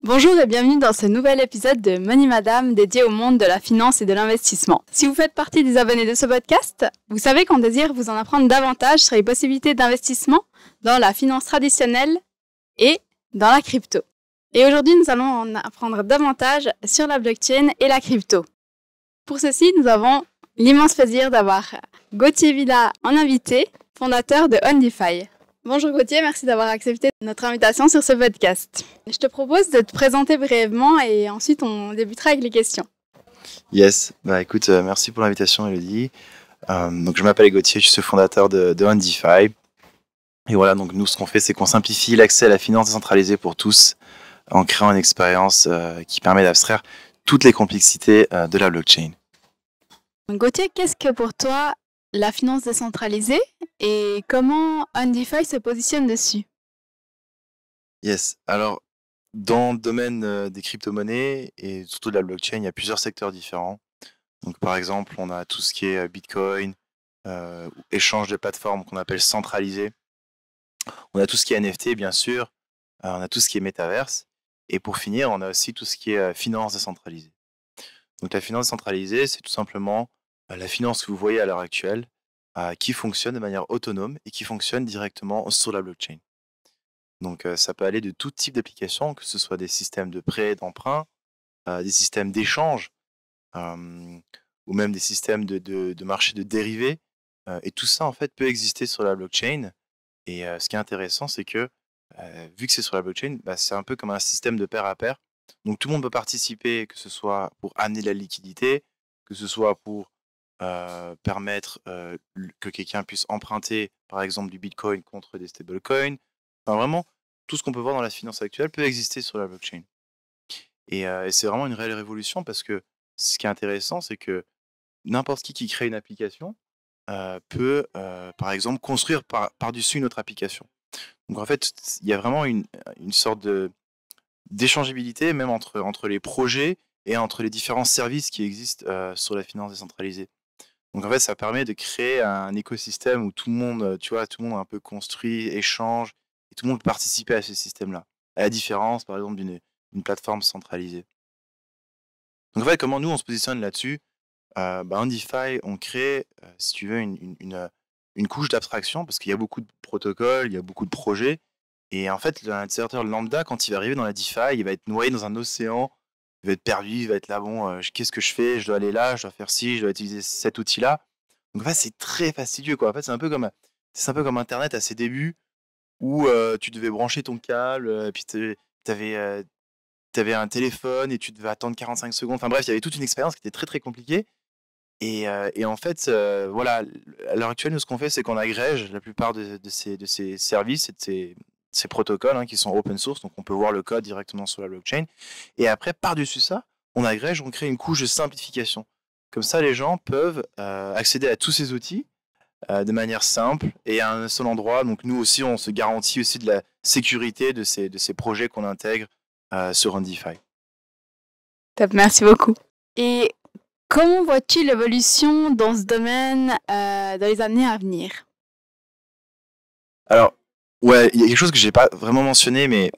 Bonjour et bienvenue dans ce nouvel épisode de Money Madame dédié au monde de la finance et de l'investissement. Si vous faites partie des abonnés de ce podcast, vous savez qu'on désire vous en apprendre davantage sur les possibilités d'investissement dans la finance traditionnelle et dans la crypto. Et aujourd'hui, nous allons en apprendre davantage sur la blockchain et la crypto. Pour ceci, nous avons l'immense plaisir d'avoir Gauthier Villa en invité, fondateur de OnDeFi. Bonjour Gauthier, merci d'avoir accepté notre invitation sur ce podcast. Je te propose de te présenter brièvement et ensuite on débutera avec les questions. Yes, écoute, merci pour l'invitation Elodie. Donc je m'appelle Gauthier, je suis fondateur de OnDeFi. Et voilà, donc nous ce qu'on fait c'est qu'on simplifie l'accès à la finance décentralisée pour tous en créant une expérience qui permet d'abstraire toutes les complexités de la blockchain. Gauthier, qu'est-ce que pour toi la finance décentralisée et comment OnDeFi se positionne dessus? Yes, alors dans le domaine des crypto-monnaies et surtout de la blockchain, il y a plusieurs secteurs différents. Donc par exemple, on a tout ce qui est Bitcoin, échange de plateformes qu'on appelle centralisé. On a tout ce qui est NFT, bien sûr. On a tout ce qui est métaverse. Et pour finir, on a aussi tout ce qui est finance décentralisée. Donc la finance décentralisée, c'est tout simplement la finance que vous voyez à l'heure actuelle, qui fonctionne de manière autonome et qui fonctionne directement sur la blockchain. Donc ça peut aller de tout type d'applications, que ce soit des systèmes de prêt, d'emprunt, des systèmes d'échange, ou même des systèmes de marché de dérivés. Et tout ça, en fait, peut exister sur la blockchain. Et ce qui est intéressant, c'est que, vu que c'est sur la blockchain, c'est un peu comme un système de pair à pair. Donc tout le monde peut participer, que ce soit pour amener de la liquidité, que ce soit pour permettre que quelqu'un puisse emprunter, par exemple, du Bitcoin contre des stablecoins. Enfin, vraiment, tout ce qu'on peut voir dans la finance actuelle peut exister sur la blockchain. Et c'est vraiment une réelle révolution parce que ce qui est intéressant, c'est que n'importe qui crée une application peut, par exemple, construire par-dessus une autre application. Donc en fait, il y a vraiment une sorte d'échangibilité, même entre les projets et entre les différents services qui existent sur la finance décentralisée. Donc en fait, ça permet de créer un écosystème où tout le monde, tu vois, tout le monde un peu construit, échange, et tout le monde peut participer à ce système-là. À la différence, par exemple, d'une plateforme centralisée. Donc en fait, comment nous, on se positionne là-dessus? OnDeFi, on crée, si tu veux, une couche d'abstraction, parce qu'il y a beaucoup de protocoles, il y a beaucoup de projets, et en fait, l'utilisateur lambda, quand il va arriver dans la DeFi, il va être noyé dans un océan, il va être perdu, il va être là, bon, qu'est-ce que je fais? Je dois aller là, je dois faire ci, je dois utiliser cet outil-là. Donc en fait, c'est très fastidieux, quoi. En fait, c'est un peu comme Internet à ses débuts, où tu devais brancher ton câble, et puis t'avais un téléphone, et tu devais attendre 45 secondes. Enfin bref, il y avait toute une expérience qui était très, très compliquée. Et en fait, voilà, à l'heure actuelle, nous, ce qu'on fait, c'est qu'on agrège la plupart de ces services et de ces protocoles qui sont open source, donc on peut voir le code directement sur la blockchain. Et après, par-dessus ça, on agrège, on crée une couche de simplification. Comme ça, les gens peuvent accéder à tous ces outils de manière simple et à un seul endroit. Donc nous aussi, on se garantit aussi de la sécurité de ces projets qu'on intègre sur OnDeFi. Top, merci beaucoup. Et comment vois-tu l'évolution dans ce domaine dans les années à venir? Alors, ouais, il y a quelque chose que j'ai pas vraiment mentionné, mais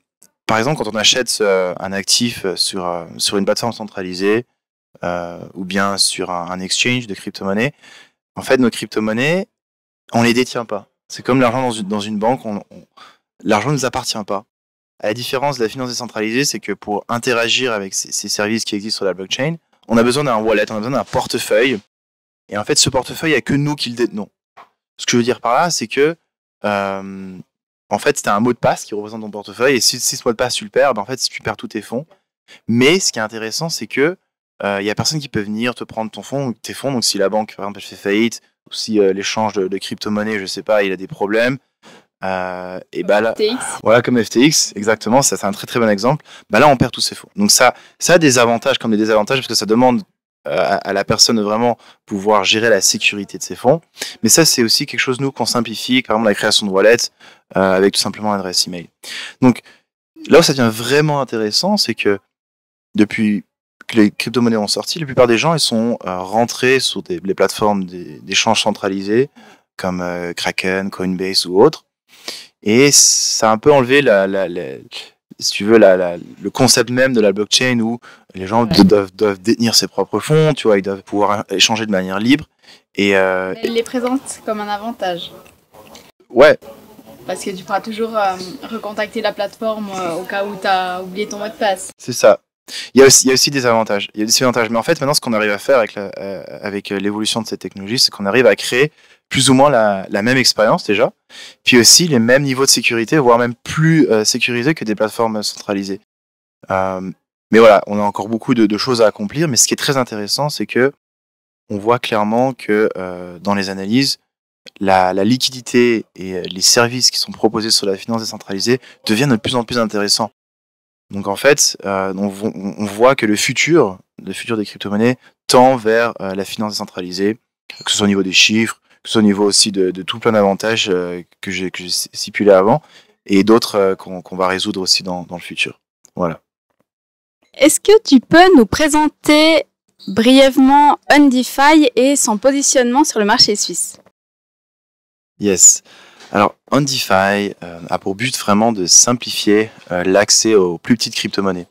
par exemple, quand on achète un actif sur une plateforme centralisée ou bien sur un exchange de crypto-monnaies, en fait, nos crypto-monnaies, on les détient pas. C'est comme l'argent dans une banque, l'argent ne nous appartient pas. À la différence de la finance décentralisée, c'est que pour interagir avec ces services qui existent sur la blockchain, on a besoin d'un wallet, on a besoin d'un portefeuille. Et en fait, ce portefeuille, il n'y a que nous qui le détenons. Ce que je veux dire par là, c'est que en fait, c'est un mot de passe qui représente ton portefeuille. Et si ce mot de passe, tu le perds, en fait, tu perds tous tes fonds. Mais ce qui est intéressant, c'est que il y a personne qui peut venir te prendre tes fonds. Donc si la banque, par exemple, elle fait faillite, ou si l'échange de crypto-monnaie, je sais pas, il a des problèmes, et là, voilà, comme FTX, exactement, ça c'est un très très bon exemple. Là, on perd tous ses fonds. Donc ça a des avantages comme des désavantages parce que ça demande à la personne de vraiment pouvoir gérer la sécurité de ses fonds. Mais ça, c'est aussi quelque chose, nous, qu'on simplifie, par exemple la création de wallet avec tout simplement l'adresse email. Donc là où ça devient vraiment intéressant, c'est que depuis que les crypto-monnaies ont sorti, la plupart des gens ils sont rentrés sur les plateformes d'échange centralisées comme Kraken, Coinbase ou autres. Et ça a un peu enlevé si tu veux, le concept même de la blockchain où les gens doivent détenir ses propres fonds, tu vois, ils doivent pouvoir échanger de manière libre. Et Elle les présente comme un avantage. Ouais. Parce que tu pourras toujours recontacter la plateforme au cas où tu as oublié ton mot de passe. C'est ça. Il y a aussi des avantages. Il y a des avantages. Mais en fait, maintenant, ce qu'on arrive à faire avec l'évolution de cette technologie, c'est qu'on arrive à créer plus ou moins la même expérience déjà, puis aussi les mêmes niveaux de sécurité, voire même plus sécurisés que des plateformes centralisées. Mais voilà, on a encore beaucoup de choses à accomplir. Mais ce qui est très intéressant, c'est que on voit clairement que dans les analyses, la liquidité et les services qui sont proposés sur la finance décentralisée deviennent de plus en plus intéressants. Donc en fait, on voit que le futur des crypto-monnaies tend vers la finance décentralisée, que ce soit au niveau des chiffres, que ce soit au niveau aussi de tout plein d'avantages que j'ai stipulé avant, et d'autres qu'on va résoudre aussi dans le futur. Voilà. Est-ce que tu peux nous présenter brièvement OnDeFi et son positionnement sur le marché suisse? Yes. Alors, OnDeFi a pour but vraiment de simplifier l'accès aux plus petites crypto-monnaies.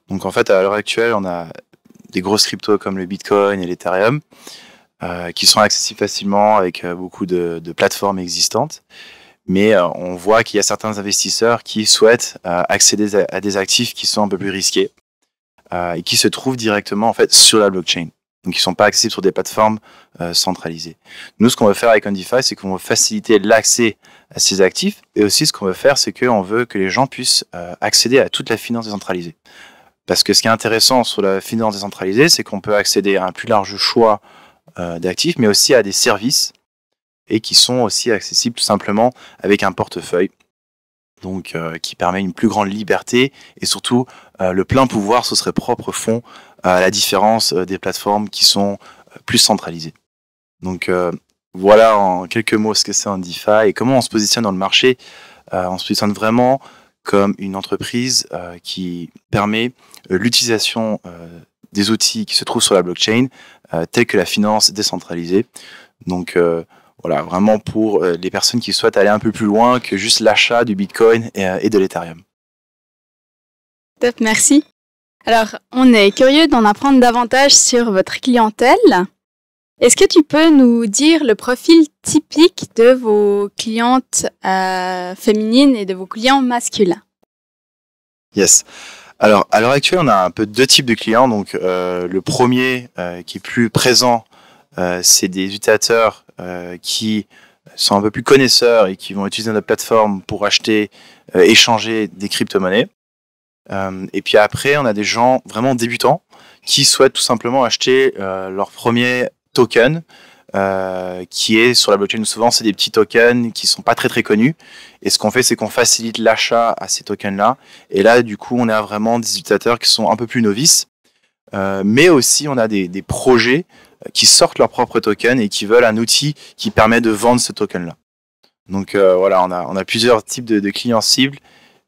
Donc en fait, à l'heure actuelle, on a des grosses cryptos comme le Bitcoin et l'Ethereum qui sont accessibles facilement avec beaucoup de plateformes existantes. Mais on voit qu'il y a certains investisseurs qui souhaitent accéder à des actifs qui sont un peu plus risqués et qui se trouvent directement en fait sur la blockchain. Donc, ils ne sont pas accessibles sur des plateformes centralisées. Nous, ce qu'on veut faire avec OnDeFi, c'est qu'on veut faciliter l'accès à ces actifs. Et aussi, ce qu'on veut faire, c'est qu'on veut que les gens puissent accéder à toute la finance décentralisée. Parce que ce qui est intéressant sur la finance décentralisée, c'est qu'on peut accéder à un plus large choix d'actifs, mais aussi à des services et qui sont aussi accessibles tout simplement avec un portefeuille. Donc, qui permet une plus grande liberté et surtout le plein pouvoir sur ses propres fonds, à la différence des plateformes qui sont plus centralisées. Donc voilà en quelques mots ce que c'est OnDeFi et comment on se positionne dans le marché. On se positionne vraiment comme une entreprise qui permet l'utilisation des outils qui se trouvent sur la blockchain, tels que la finance décentralisée. Donc voilà, vraiment pour les personnes qui souhaitent aller un peu plus loin que juste l'achat du Bitcoin et de l'Ethereum. Top, merci. Alors, on est curieux d'en apprendre davantage sur votre clientèle. Est-ce que tu peux nous dire le profil typique de vos clientes féminines et de vos clients masculins? Yes. Alors, à l'heure actuelle, on a un peu deux types de clients. Donc, le premier qui est plus présent, c'est des utilisateurs qui sont un peu plus connaisseurs et qui vont utiliser notre plateforme pour acheter, échanger des crypto-monnaies. Et puis après, on a des gens vraiment débutants qui souhaitent tout simplement acheter leur premier token qui est sur la blockchain. Souvent, c'est des petits tokens qui sont pas très très connus. Et ce qu'on fait, c'est qu'on facilite l'achat à ces tokens-là. Et là, du coup, on a vraiment des utilisateurs qui sont un peu plus novices. Mais aussi, on a des projets qui sortent leur propre token et qui veulent un outil qui permet de vendre ce token-là. Donc voilà, on a plusieurs types de clients cibles.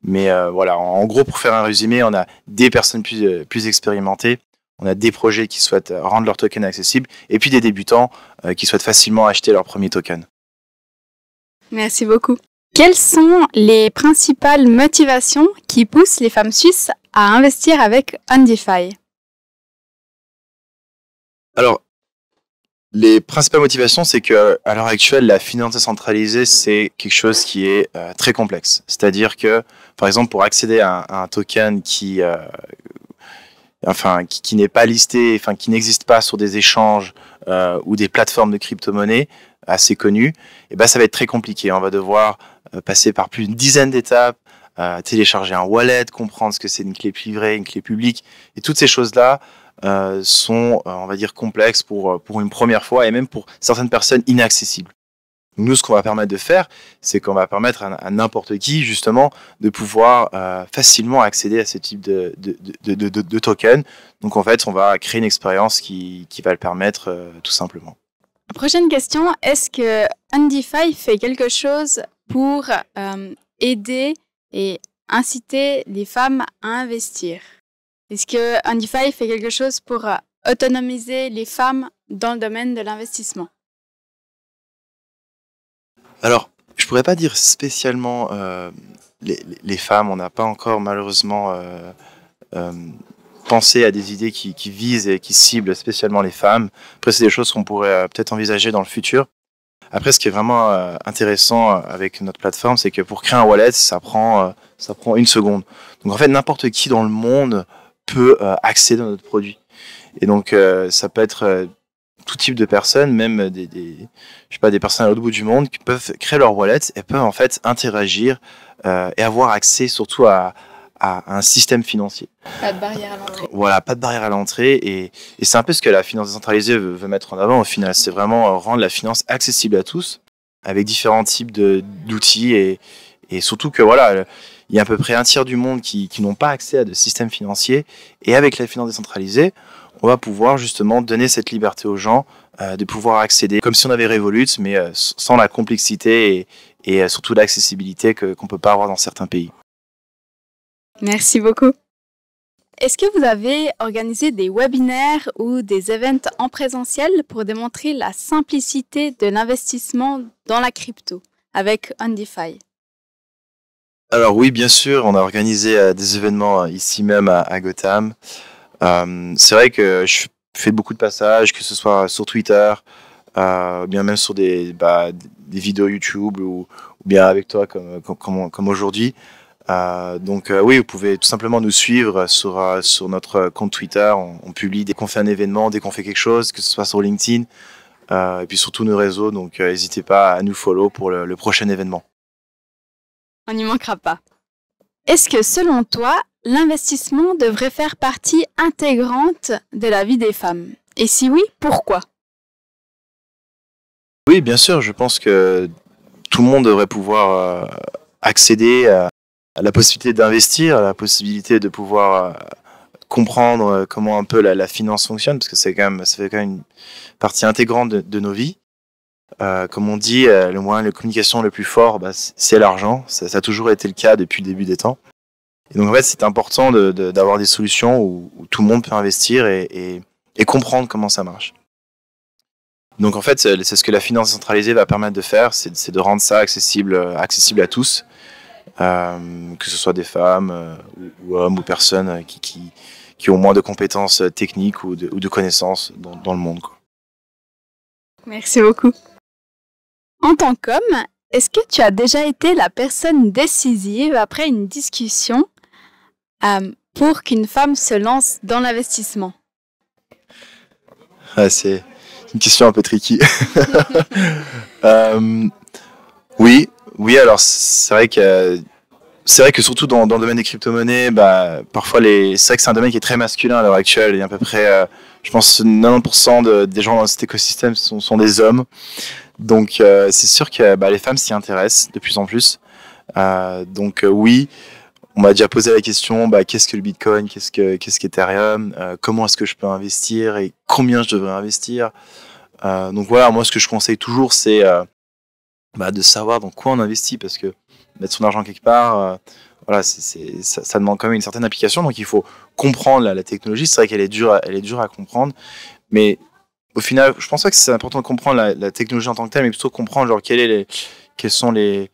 Mais voilà, en gros, pour faire un résumé, on a des personnes plus expérimentées, on a des projets qui souhaitent rendre leur token accessible, et puis des débutants qui souhaitent facilement acheter leur premier token. Merci beaucoup. Quelles sont les principales motivations qui poussent les femmes suisses à investir avec OnDeFi? Alors, les principales motivations, c'est qu'à l'heure actuelle, la finance décentralisée, c'est quelque chose qui est très complexe. C'est-à-dire que, par exemple, pour accéder à un token qui n'est pas listé, qui n'existe pas sur des échanges ou des plateformes de crypto-monnaies assez connues, et ben, ça va être très compliqué. On va devoir passer par plus d'une dizaine d'étapes, télécharger un wallet, comprendre ce que c'est une clé privée, une clé publique, et toutes ces choses-là sont, on va dire, complexes pour une première fois et même pour certaines personnes inaccessibles. Nous, ce qu'on va permettre de faire, c'est qu'on va permettre à n'importe qui, justement, de pouvoir facilement accéder à ce type de token. Donc, en fait, on va créer une expérience qui va le permettre tout simplement. Prochaine question, est-ce que OnDeFi fait quelque chose pour aider et inciter les femmes à investir? Est-ce que OnDeFi fait quelque chose pour autonomiser les femmes dans le domaine de l'investissement? Alors, je pourrais pas dire spécialement les femmes. On n'a pas encore malheureusement euh, pensé à des idées qui visent et qui ciblent spécialement les femmes. Après, c'est des choses qu'on pourrait peut-être envisager dans le futur. Après, ce qui est vraiment intéressant avec notre plateforme, c'est que pour créer un wallet, ça prend 1 seconde. Donc en fait, n'importe qui dans le monde peut accéder à notre produit. Et donc ça peut être tout type de personnes, même je sais pas, des personnes à l'autre bout du monde qui peuvent créer leur wallet et peuvent en fait interagir et avoir accès surtout à un système financier. Pas de barrière à l'entrée. Voilà, pas de barrière à l'entrée et c'est un peu ce que la finance décentralisée veut mettre en avant au final. C'est vraiment rendre la finance accessible à tous avec différents types d'outils et surtout que voilà, il y a à peu près un tiers du monde qui n'ont pas accès à de systèmes financiers et avec la finance décentralisée, on va pouvoir justement donner cette liberté aux gens de pouvoir accéder comme si on avait Revolut, mais sans la complexité et surtout l'accessibilité qu'on peut pas avoir dans certains pays. Merci beaucoup. Est-ce que vous avez organisé des webinaires ou des events en présentiel pour démontrer la simplicité de l'investissement dans la crypto avec OnDeFi? Alors oui, bien sûr, on a organisé des événements ici même à Gotham. C'est vrai que je fais beaucoup de passages, que ce soit sur Twitter, bien même sur des vidéos YouTube ou bien avec toi comme aujourd'hui. Donc oui, vous pouvez tout simplement nous suivre sur notre compte Twitter. On publie dès qu'on fait un événement, dès qu'on fait quelque chose, que ce soit sur LinkedIn et puis sur tous nos réseaux. Donc n'hésitez pas à nous follow pour le prochain événement. On n'y manquera pas. Est-ce que selon toi, l'investissement devrait faire partie intégrante de la vie des femmes? Et si oui, pourquoi? Oui, bien sûr, je pense que tout le monde devrait pouvoir accéder à la possibilité d'investir, à la possibilité de pouvoir comprendre comment un peu la finance fonctionne, parce que ça fait quand même une partie intégrante de nos vies. Comme on dit, le moyen de communication le plus fort, c'est l'argent. Ça a toujours été le cas depuis le début des temps. Et donc en fait, c'est important d'avoir des solutions où tout le monde peut investir et comprendre comment ça marche. Donc en fait, c'est ce que la finance décentralisée va permettre de faire, c'est de rendre ça accessible à tous, que ce soit des femmes ou hommes ou personnes qui ont moins de compétences techniques ou de connaissances dans le monde, quoi. Merci beaucoup. En tant qu'homme, est-ce que tu as déjà été la personne décisive après une discussion pour qu'une femme se lance dans l'investissement? C'est une question un peu tricky. Oui, alors c'est vrai que surtout dans le domaine des crypto-monnaies, parfois c'est vrai que c'est un domaine qui est très masculin à l'heure actuelle. Il y a à peu près, je pense, 90% des gens dans cet écosystème sont des hommes. Donc c'est sûr que les femmes s'y intéressent de plus en plus. Donc oui, on m'a déjà posé la question, qu'est-ce que le Bitcoin, qu'est-ce qu'Ethereum, comment est-ce que je peux investir et combien je devrais investir. Donc voilà, moi ce que je conseille toujours, c'est de savoir dans quoi on investit, parce que mettre son argent quelque part, voilà, ça demande quand même une certaine application. Donc il faut comprendre la technologie. C'est vrai qu'elle est dure à comprendre, mais au final, je pense pas que c'est important de comprendre la technologie en tant que telle, mais plutôt comprendre genre quels sont les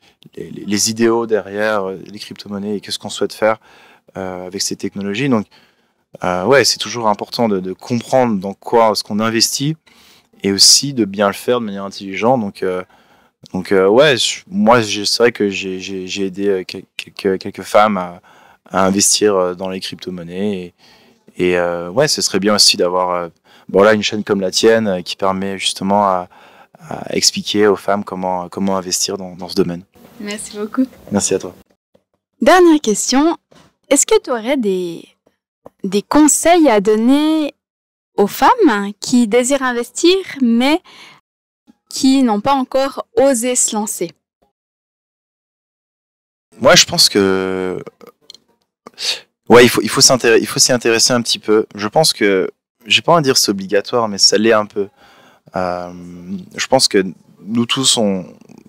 idéaux derrière les crypto-monnaies et qu'est-ce qu'on souhaite faire avec ces technologies. Donc ouais, c'est toujours important de comprendre dans quoi est-ce qu'on investit et aussi de bien le faire de manière intelligente. Donc ouais, moi c'est vrai que j'ai aidé quelques femmes à investir dans les crypto-monnaies et ouais, ce serait bien aussi d'avoir une chaîne comme la tienne qui permet justement à expliquer aux femmes comment investir dans ce domaine. Merci beaucoup. Merci à toi. Dernière question, est-ce que tu aurais des conseils à donner aux femmes qui désirent investir mais qui n'ont pas encore osé se lancer? Moi, je pense que ouais, il faut s'y intéresser un petit peu. Je pense que j'ai pas envie de dire c'est obligatoire, mais ça l'est un peu. Je pense que nous tous,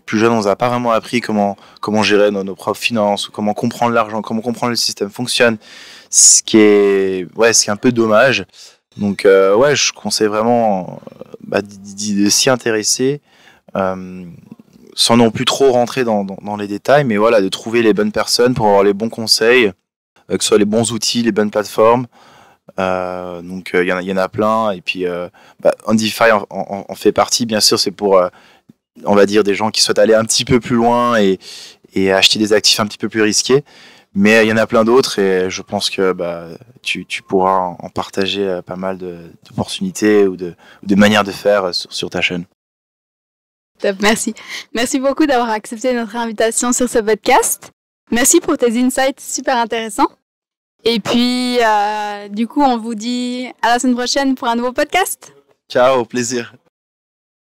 plus jeunes, on nous a pas vraiment appris comment gérer nos propres finances, ou comment comprendre l'argent, comment comprendre le système fonctionne. Ce qui est un peu dommage. Donc je conseille vraiment de s'y intéresser. sans non plus trop rentrer dans les détails, mais voilà, de trouver les bonnes personnes pour avoir les bons conseils, que ce soit les bons outils, les bonnes plateformes. Donc il y en a plein, et puis Ondify en fait partie. Bien sûr, c'est pour on va dire des gens qui souhaitent aller un petit peu plus loin et acheter des actifs un petit peu plus risqués, mais il y en a plein d'autres, et je pense que tu pourras en partager pas mal d'opportunités ou de manières de faire sur ta chaîne. Top, merci. Merci beaucoup d'avoir accepté notre invitation sur ce podcast. Merci pour tes insights super intéressants. Et puis, du coup, on vous dit à la semaine prochaine pour un nouveau podcast. Ciao, au plaisir.